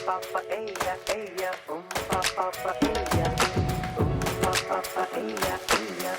pa pa ella, ella, pa pa pa ella, pa pa pa ella, ella.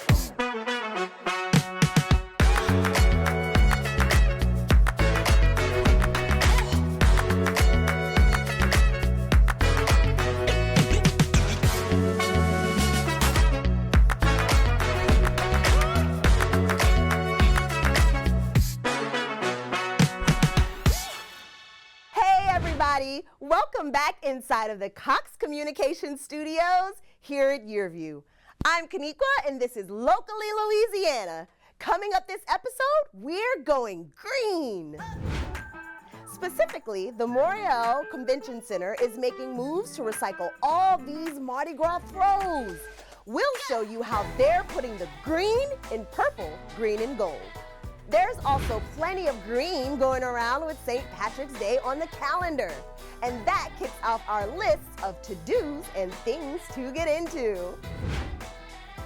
Welcome back inside of the Cox Communication Studios here at Yearview. I'm Kaniqua and this is Locally Louisiana. Coming up this episode, we're going green. Specifically, the Moriel Convention Center is making moves to recycle all these Mardi Gras throws. We'll show you how they're putting the green in purple, green and gold. There's also plenty of green going around with St. Patrick's Day on the calendar. And that kicks off our list of to-dos and things to get into.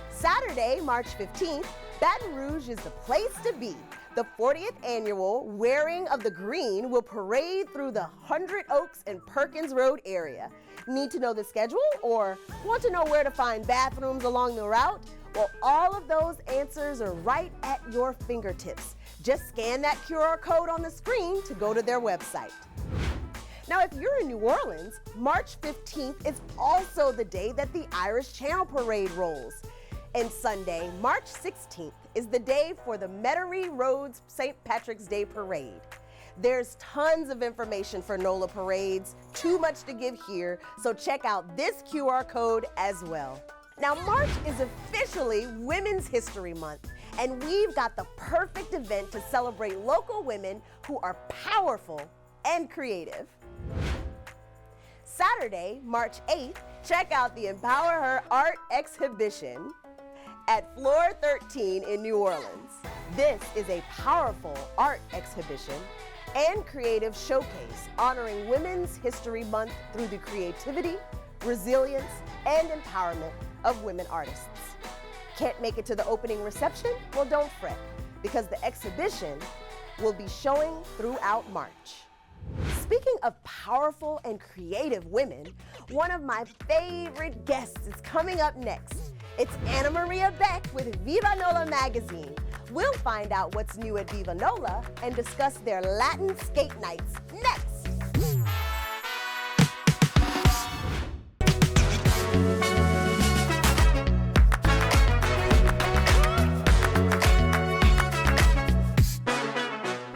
Saturday, March 15th, Baton Rouge is the place to be. The 40th annual Wearing of the Green will parade through the 100 Oaks and Perkins Road area. Need to know the schedule or want to know where to find bathrooms along the route? Well, all of those answers are right at your fingertips. Just scan that QR code on the screen to go to their website. Now, if you're in New Orleans, March 15th is also the day that the Irish Channel Parade rolls. And Sunday, March 16th, is the day for the Metairie Roads St. Patrick's Day Parade. There's tons of information for NOLA parades, too much to give here, so check out this QR code as well. Now, March is officially Women's History Month, and we've got the perfect event to celebrate local women who are powerful and creative. Saturday, March 8th, check out the Empower Her art exhibition at Floor 13 in New Orleans. This is a powerful art exhibition and creative showcase honoring Women's History Month through the creativity, resilience, and empowerment of women artists. Can't make it to the opening reception? Well, don't fret, because the exhibition will be showing throughout March. Speaking of powerful and creative women, one of my favorite guests is coming up next. It's Anna Maria Beck with Viva Nola magazine. We'll find out what's new at Viva Nola and discuss their Latin skate nights next.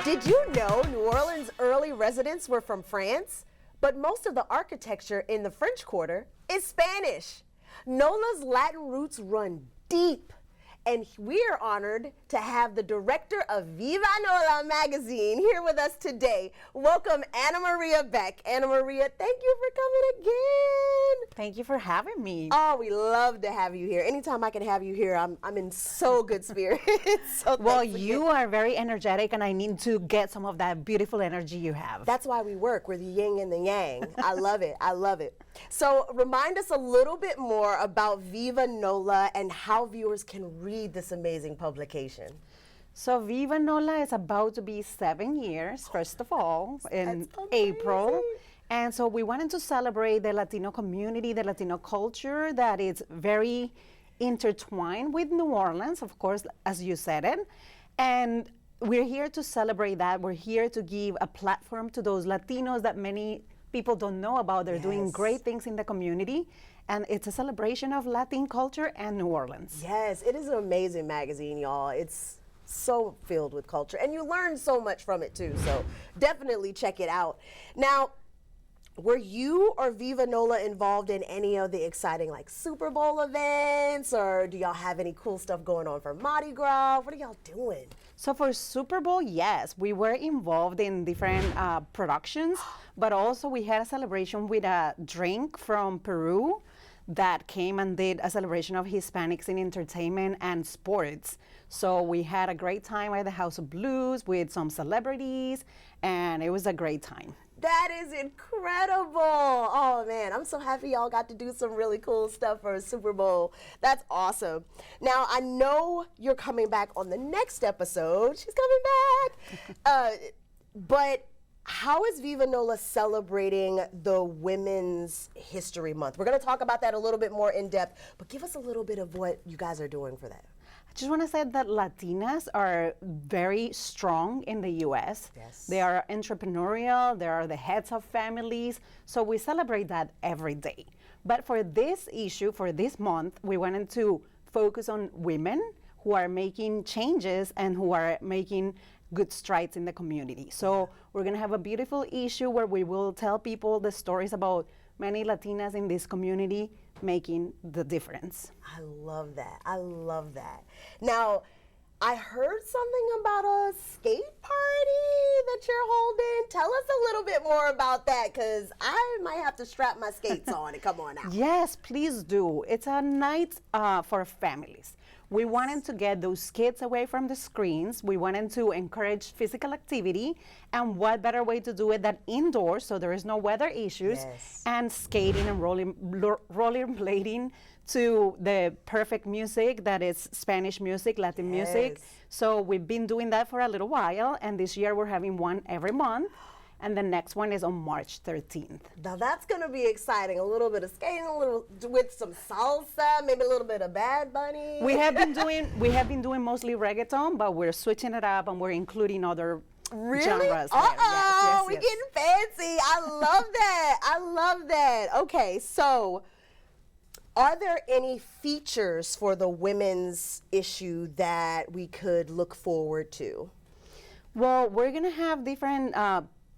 Did you know New Orleans' early residents were from France? But most of the architecture in the French Quarter is Spanish. NOLA's Latin roots run deep, and we're honored to have the director of Viva Nola magazine here with us today. Welcome, Anna Maria Beck. Anna Maria, thank you for coming again. Thank you for having me. Oh, we love to have you here. Anytime I can have you here, I'm in so good spirits. So well, you are very energetic, and I need to get some of that beautiful energy you have. That's why we work. We're the yin and the yang. I love it. I love it. So remind us a little bit more about Viva Nola and how viewers can read this amazing publication. So Viva Nola is about to be 7 years, first of all, in April. And so we wanted to celebrate the Latino community, the Latino culture that is very intertwined with New Orleans, of course, as you said it. And we're here to celebrate that. We're here to give a platform to those Latinos that many people don't know about. They're doing great things in the community. And it's a celebration of Latin culture and New Orleans. Yes, it is an amazing magazine, y'all. It's so filled with culture. And you learn so much from it, too. So definitely check it out. Now, were you or Viva Nola involved in any of the exciting like Super Bowl events, or do y'all have any cool stuff going on for Mardi Gras? What are y'all doing? So for Super Bowl, yes, we were involved in different productions, but also we had a celebration with a drink from Peru that came and did a celebration of Hispanics in entertainment and sports. So we had a great time at the House of Blues with some celebrities, and it was a great time. That is incredible. Oh man, I'm so happy y'all got to do some really cool stuff for a Super Bowl. That's awesome. Now, I know you're coming back on the next episode. She's coming back. But how is Viva Nola celebrating the Women's History Month? We're going to talk about that a little bit more in depth, but give us a little bit of what you guys are doing for that. I just want to say that Latinas are very strong in the U.S. Yes. They are entrepreneurial, they are the heads of families, so we celebrate that every day. But for this issue, for this month, we wanted to focus on women who are making changes and who are making good strides in the community. So we're going to have a beautiful issue where we will tell people the stories about many Latinas in this community making the difference. I love that. I love that. Now, I heard something about a skate party that you're holding. Tell us a little bit more about that, because I might have to strap my skates on and come on out. Yes, please do. It's a night for families. We wanted to get those kids away from the screens. We wanted to encourage physical activity, and what better way to do it than indoors, so there is no weather issues, Yes. and skating and rollerblading to the perfect music that is Spanish music, Latin music. Yes. So we've been doing that for a little while, and this year we're having one every month, and the next one is on March 13th. Now that's going to be exciting. A little bit of skating, a little with some salsa, maybe a little bit of Bad Bunny. We have been doing mostly reggaeton, but we're switching it up and we're including other Really? genres. Uh-oh, Yes, we're yes. getting fancy. I love that. I love that. Okay, so are there any features for the women's issue that we could look forward to? Well, we're gonna have different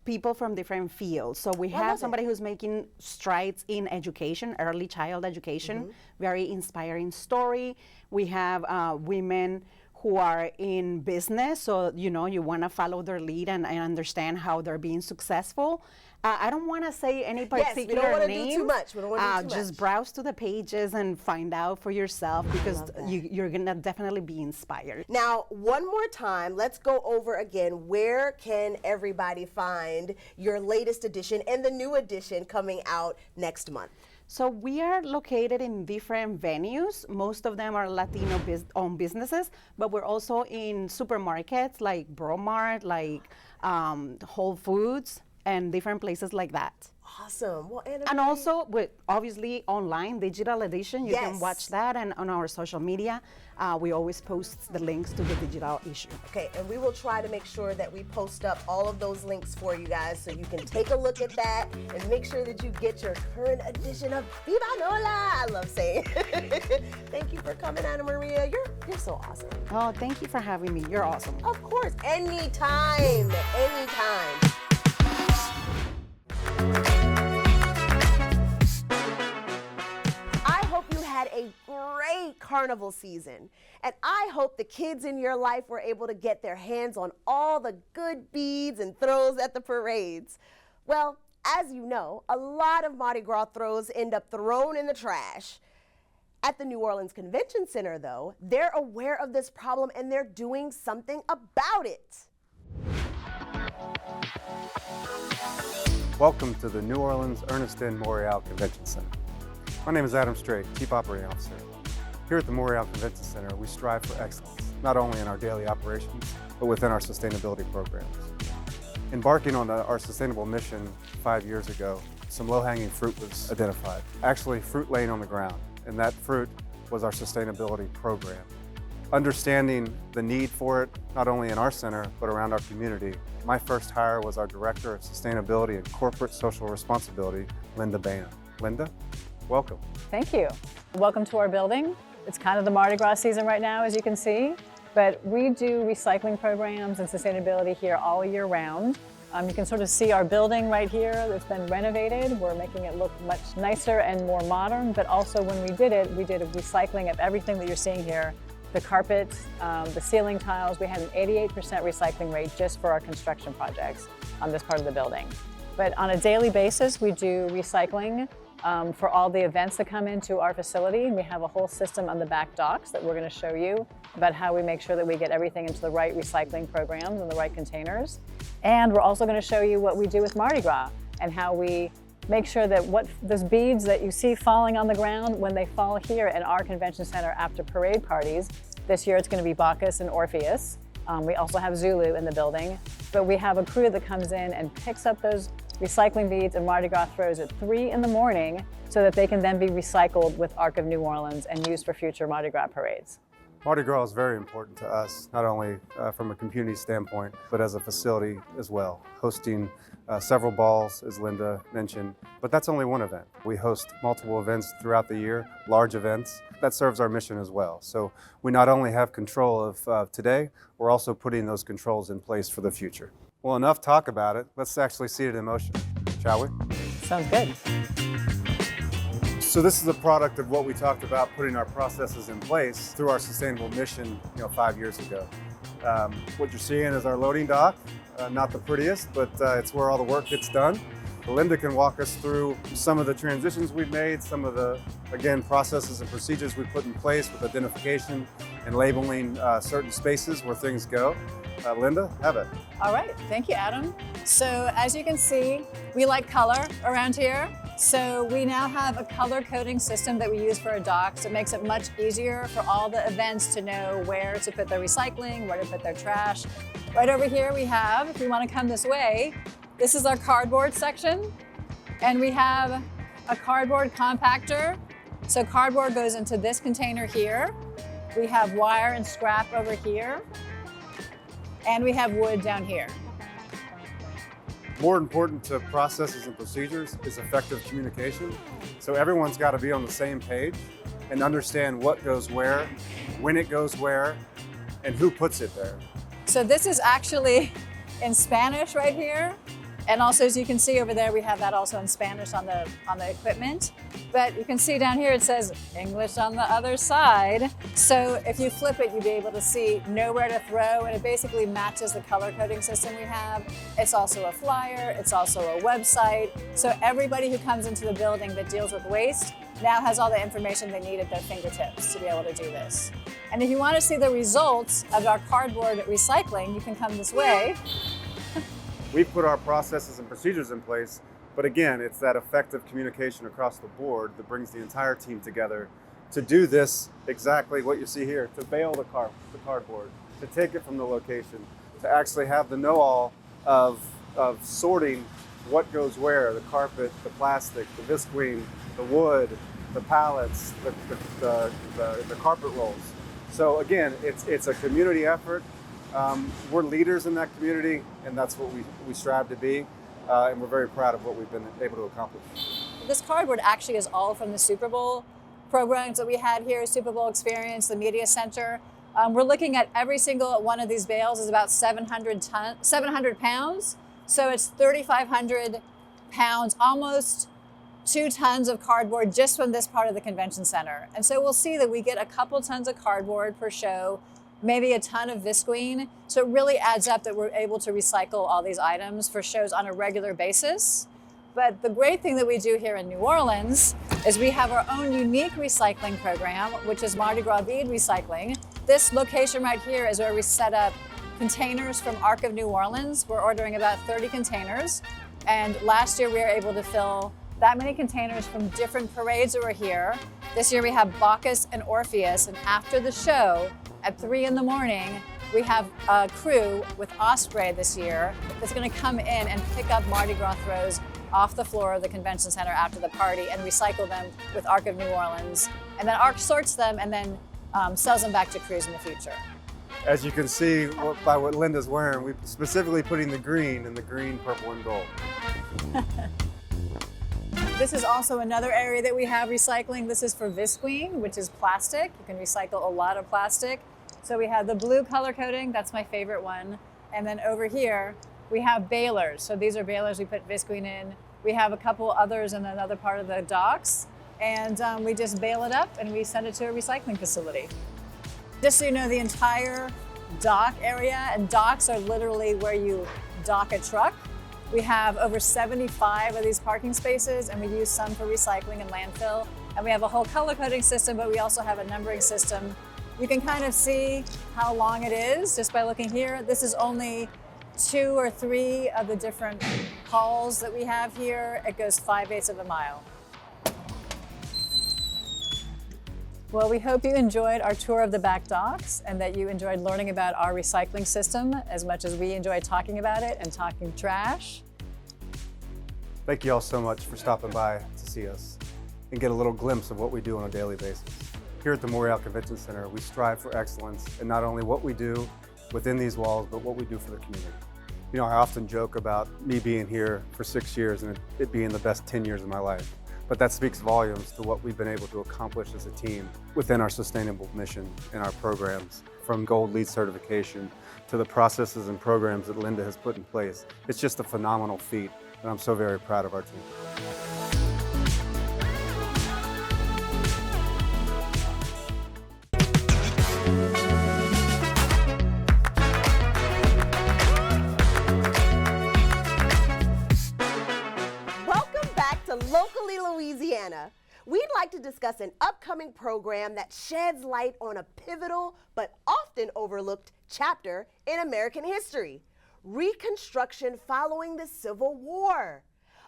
people from different fields. So we love have it. somebody who's making strides in education, early child education, very inspiring story. We have women who are in business, so you want to follow their lead and understand how they're being successful. I don't want to say any particular Yes, we don't want to do names. too much. We don't want to do too Just much. browse to the pages and find out for yourself, because love that. you're gonna definitely be inspired. Now, one more time, let's go over again. Where can everybody find your latest edition and the new edition coming out next month? So we are located in different venues. Most of them are Latino-owned businesses, but we're also in supermarkets like Bromart, like Whole Foods, and different places like that. Awesome. Well, Anna And Marie, also, with obviously online, digital edition, you can Yes. watch that, and on our social media, we always post the links to the digital issue. okay, and we will try to make sure that we post up all of those links for you guys so you can take a look at that and make sure that you get your current edition of Viva Nola. I love saying. Thank you for coming, Anna Maria. You're so awesome. Oh, thank you for having me. You're awesome. Of course, anytime, anytime. I hope you had a great carnival season, and I hope the kids in your life were able to get their hands on all the good beads and throws at the parades. Well, as you know, a lot of Mardi Gras throws end up thrown in the trash. At the New Orleans Convention Center, though, they're aware of this problem and they're doing something about it. Welcome to the New Orleans Ernest N. Morial Convention Center. My name is Adam Straight, Chief Operating Officer. Here at the Morial Convention Center, we strive for excellence, not only in our daily operations, but within our sustainability programs. Embarking on our sustainable mission 5 years ago, some low-hanging fruit was identified. Actually, fruit laying on the ground, and that fruit was our sustainability program. Understanding the need for it, not only in our center, but around our community, my first hire was our Director of Sustainability and Corporate Social Responsibility, Linda Bam. Linda, welcome. Thank you. Welcome to our building. It's kind of the Mardi Gras season right now, as you can see, but we do recycling programs and sustainability here all year round. You can sort of see our building right here that's been renovated. We're making it look much nicer and more modern, but also when we did a recycling of everything that you're seeing here. The carpet, the ceiling tiles, we had an 88% recycling rate just for our construction projects on this part of the building. But on a daily basis, we do recycling for all the events that come into our facility. And we have a whole system on the back docks that we're going to show you about how we make sure that we get everything into the right recycling programs and the right containers. And we're also going to show you what we do with Mardi Gras and how we make sure that those beads that you see falling on the ground, when they fall here in our convention center after parade parties, this year it's going to be Bacchus and Orpheus. We also have Zulu in the building, but we have a crew that comes in and picks up those recycling beads and Mardi Gras throws at 3 in the morning so that they can then be recycled with Arc of New Orleans and used for future Mardi Gras parades. Mardi Gras is very important to us, not only from a community standpoint, but as a facility as well, hosting several balls, as Linda mentioned. But that's only one event. We host multiple events throughout the year, large events. That serves our mission as well. So we not only have control of today, we're also putting those controls in place for the future. Well, enough talk about it. Let's actually see it in motion, shall we? Sounds good. So this is a product of what we talked about, putting our processes in place through our sustainable mission 5 years ago. What you're seeing is our loading dock, not the prettiest, but it's where all the work gets done. Linda can walk us through some of the transitions we've made, some of the, again, processes and procedures we put in place with identification and labeling certain spaces where things go. Linda, have it. All right, thank you, Adam. So as you can see, we like color around here. So we now have a color coding system that we use for our docks. It makes it much easier for all the events to know where to put their recycling, where to put their trash. Right over here we have, if you want to come this way, this is our cardboard section. And we have a cardboard compactor. So cardboard goes into this container here. We have wire and scrap over here. And we have wood down here. More important to processes and procedures is effective communication. So everyone's got to be on the same page and understand what goes where, when it goes where, and who puts it there. So this is actually in Spanish right here. And also, as you can see over there, we have that also in Spanish on the equipment. But you can see down here, it says English on the other side. So if you flip it, you'll be able to see nowhere to throw, and it basically matches the color coding system we have. It's also a flyer, it's also a website. So everybody who comes into the building that deals with waste now has all the information they need at their fingertips to be able to do this. And if you want to see the results of our cardboard recycling, you can come this way. We've put our processes and procedures in place, but again, it's that effective communication across the board that brings the entire team together to do this exactly what you see here, to bale the cardboard, to take it from the location, to actually have the know-all of sorting what goes where, the carpet, the plastic, the visqueen, the wood, the pallets, the carpet rolls. So again, it's a community effort. We're leaders in that community, and that's what we strive to be, and we're very proud of what we've been able to accomplish. This cardboard actually is all from the Super Bowl programs that we had here, Super Bowl Experience, the Media Center. We're looking at every single one of these bales is about 700 pounds, so it's 3,500 pounds, almost 2 tons of cardboard just from this part of the convention center. And so we'll see that we get a couple tons of cardboard per show, maybe a ton of visqueen. So it really adds up that we're able to recycle all these items for shows on a regular basis. But the great thing that we do here in New Orleans is we have our own unique recycling program, which is Mardi Gras bead recycling. This location right here is where we set up containers from Arc of New Orleans. We're ordering about 30 containers. And last year we were able to fill that many containers from different parades that were here. This year we have Bacchus and Orpheus, and after the show, at 3 in the morning, we have a crew with Osprey this year that's going to come in and pick up Mardi Gras throws off the floor of the convention center after the party and recycle them with Arc of New Orleans. And then Arc sorts them and then sells them back to crews in the future. As you can see by what Linda's wearing, we're specifically putting the green in the green, purple, and gold. This is also another area that we have recycling. This is for visqueen, which is plastic. You can recycle a lot of plastic. So we have the blue color coding, that's my favorite one. And then over here, we have balers. So these are balers we put visqueen in. We have a couple others in another part of the docks. And we just bale it up and we send it to a recycling facility. Just so you know, the entire dock area, and docks are literally where you dock a truck. We have over 75 of these parking spaces, and we use some for recycling and landfill. And we have a whole color coding system, but we also have a numbering system. You can kind of see how long it is just by looking here. This is only 2 or 3 of the different hauls that we have here. It goes 5/8 of a mile. Well, we hope you enjoyed our tour of the back docks and that you enjoyed learning about our recycling system as much as we enjoyed talking about it and talking trash. Thank you all so much for stopping by to see us and get a little glimpse of what we do on a daily basis. Here at the Montreal Convention Center, we strive for excellence in not only what we do within these walls, but what we do for the community. You know, I often joke about me being here for 6 years and it being the best 10 years of my life. But that speaks volumes to what we've been able to accomplish as a team within our sustainable mission and our programs, from Gold LEED certification to the processes and programs that Linda has put in place. It's just a phenomenal feat, and I'm so very proud of our team. Locally Louisiana, we'd like to discuss an upcoming program that sheds light on a pivotal but often overlooked chapter in American history: Reconstruction following the Civil War.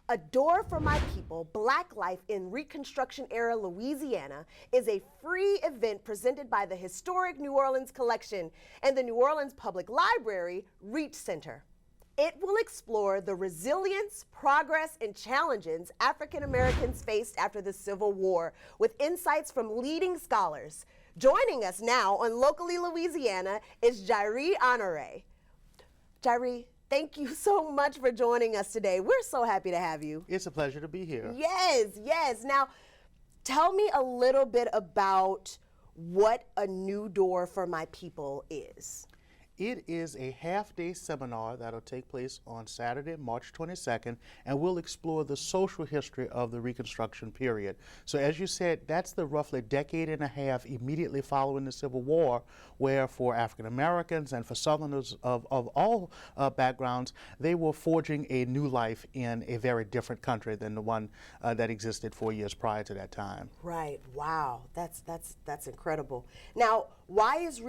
A Door for My People, Black Life in Reconstruction-era Louisiana is a free event presented by the historic New Orleans Collection and the New Orleans Public Library Reach Center. It will explore the resilience, progress, and challenges African Americans faced after the Civil War with insights from leading scholars. Joining us now on Locally Louisiana is Jairee Honore. Jairee, thank you so much for joining us today. We're so happy to have you. It's a pleasure to be here. Yes, yes. Now, tell me a little bit about what A New Door for My People is. It is a half-day seminar that will take place on Saturday, March 22nd, and we'll explore the social history of the Reconstruction period. So as you said, that's the roughly decade and a half immediately following the Civil War, where for African Americans and for Southerners of all backgrounds, they were forging a new life in a very different country than the one that existed 4 years prior to that time. Right. Wow. That's incredible. Now, why is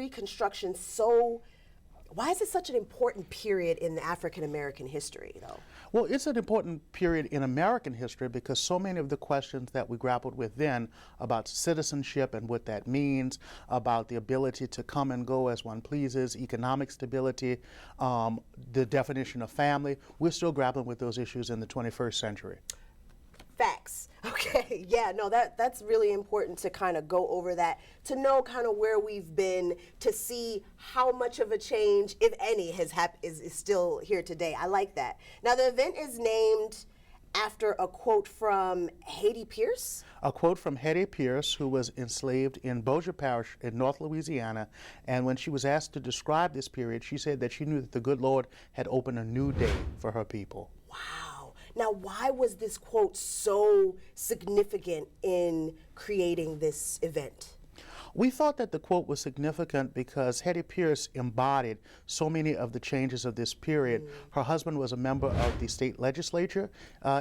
Why is it such an important period in African American history, though? Well, it's an important period in American history because so many of the questions that we grappled with then about citizenship and what that means, about the ability to come and go as one pleases, economic stability, the definition of family, we're still grappling with those issues in the 21st century. Facts. Okay. Yeah, no, that's really important to kind of go over that, to know kind of where we've been, to see how much of a change, if any, is still here today. I like that. Now, the event is named after a quote from Hetty Pierce? A quote from Hetty Pierce, who was enslaved in Bossier Parish in North Louisiana, and when she was asked to describe this period, she said that she knew that the good Lord had opened a new day for her people. Wow. Now, why was this quote so significant in creating this event? We thought that the quote was significant because Hetty Pierce embodied so many of the changes of this period. Her husband was a member of the state legislature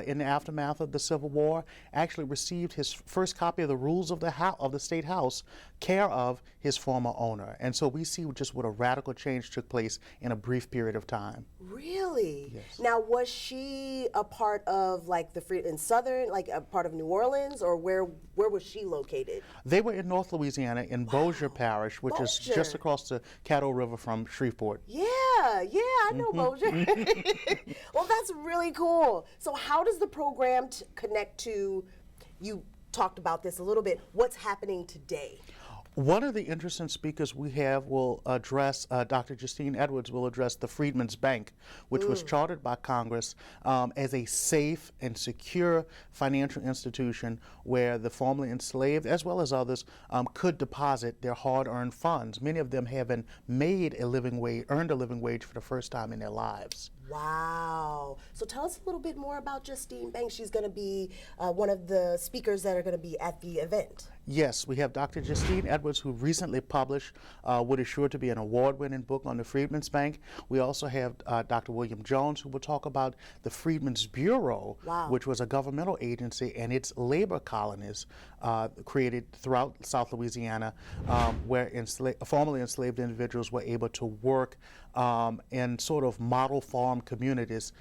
in the aftermath of the Civil War, actually received his first copy of the rules of the state house care of his former owner. And so we see just what a radical change took place in a brief period of time. Really? Yes. Now, was she a part of like in Southern, like a part of New Orleans, or where was she located? They were in North Louisiana in Bossier Parish, which is just across the Caddo River from Shreveport. Yeah, I know Bossier. Well, that's really cool. So how does the program connect to, you talked about this a little bit, what's happening today? One of the interesting speakers we have will address, Dr. Justine Edwards will address the Freedmen's Bank, which was chartered by Congress as a safe and secure financial institution where the formerly enslaved, as well as others, could deposit their hard-earned funds. Many of them having earned a living wage for the first time in their lives. Wow. So tell us a little bit more about Justine Banks. She's going to be one of the speakers that are going to be at the event. Yes, we have Dr. Justine Edwards, who recently published what is sure to be an award-winning book on the Freedmen's Bank. We also have Dr. William Jones, who will talk about the Freedmen's Bureau, which was a governmental agency, and its labor colonies created throughout South Louisiana, where formerly enslaved individuals were able to work in sort of model farm communities,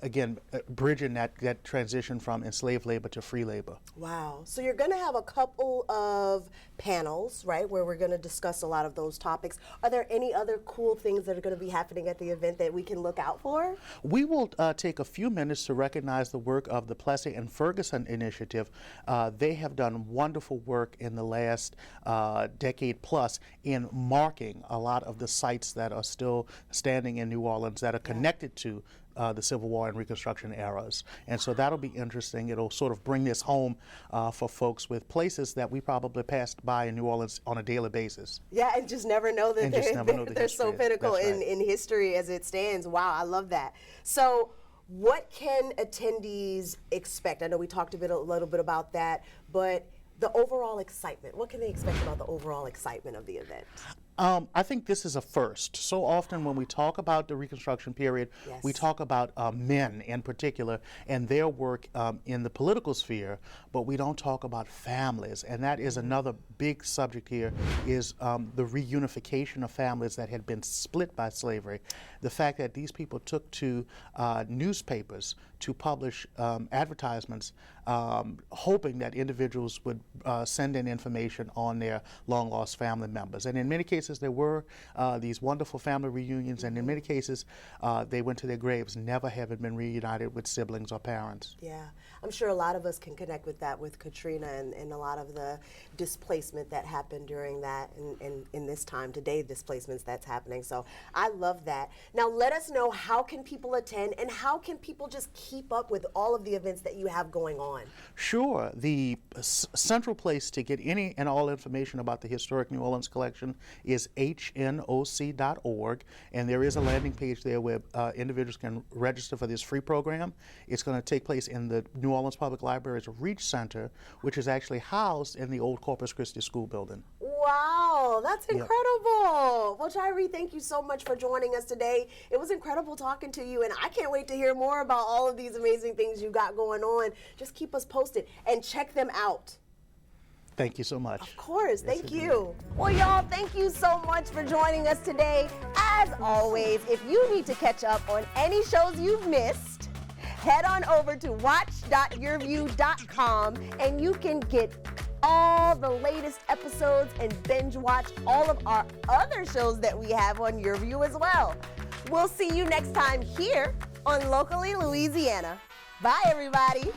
again, bridging that transition from enslaved labor to free labor. Wow. So you're going to have a couple couple of panels, right, where we're going to discuss a lot of those topics. Are there any other cool things that are going to be happening at the event that we can look out for? We will take a few minutes to recognize the work of the Plessy and Ferguson Initiative. They have done wonderful work in the last decade plus in marking a lot of the sites that are still standing in New Orleans that are connected to the Civil War and Reconstruction eras. And so that'll be interesting. It'll sort of bring this home for folks with places that we probably passed by in New Orleans on a daily basis. Yeah, and just never know that they're so pinnacle in history as it stands. Wow, I love that. So what can attendees expect? I know we talked a little bit about that, but the overall excitement, what can they expect about the overall excitement of the event? I think this is a first. So often when we talk about the Reconstruction period, we talk about men in particular and their work in the political sphere, but we don't talk about families. And that is another big subject here, is the reunification of families that had been split by slavery. The fact that these people took to newspapers to publish advertisements, hoping that individuals would send in information on their long-lost family members. And in many cases, there were these wonderful family reunions, and in many cases, they went to their graves never having been reunited with siblings or parents. Yeah, I'm sure a lot of us can connect with that with Katrina and a lot of the displacement that happened during that and in this time today, displacements that's happening. So I love that. Now let us know, how can people attend and how can people just keep up with all of the events that you have going on? Sure. The central place to get any and all information about the Historic New Orleans Collection is hnoc.org, and there is a landing page there where individuals can register for this free program. It's going to take place in the New Orleans Public Library's Reach Center, which is actually housed in the old Corpus Christi School building. Wow, that's incredible. Well, Tyree, thank you so much for joining us today. It was incredible talking to you, and I can't wait to hear more about all of these amazing things you got going on. Just keep us posted and check them out. Thank you so much. Of course, thank you. Well, y'all, thank you so much for joining us today. As always, if you need to catch up on any shows you've missed, head on over to watch.yourview.com and you can get all the latest episodes and binge watch all of our other shows that we have on Your View as well. We'll see you next time here on Locally Louisiana. Bye, everybody.